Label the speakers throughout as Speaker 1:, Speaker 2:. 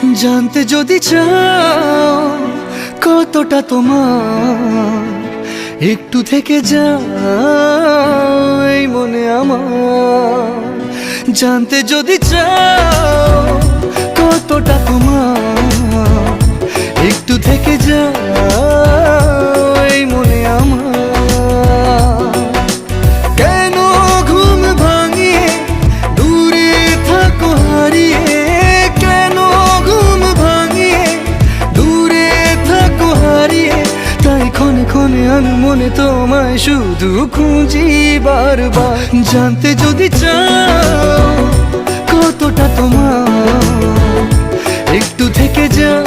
Speaker 1: জানতে যদি চাও কতটা তোমার, একটু থেকে যাও এই মনে আমার। জানতে যদি চাও কতটা তোমার, একটু থেকে যাও এই মনে আমার। কেন ঘুম ভাঙিয়ে দূরে থাকো হারিয়ে, কেন ঘুম ভাঙিয়ে দূরে থাকো হারিয়ে, তাই ক্ষণে ক্ষণে আমি মনে তোমায় শুধু খুঁজি বারবার। জানতে যদি চাও কতটা তোমার, একটু থেকে যাও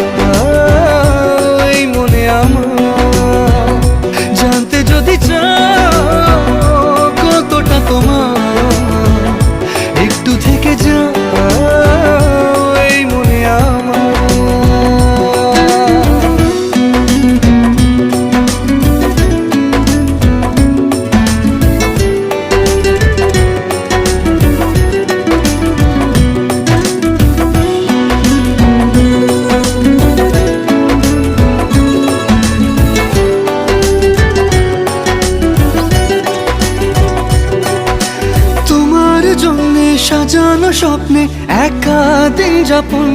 Speaker 1: এই মনে আমার। জানতে যদি চাও কতটা তোমার, একটু থেকে যাও এই মনে আমার। সাজানো স্বপ্নে একা দিন যাপন।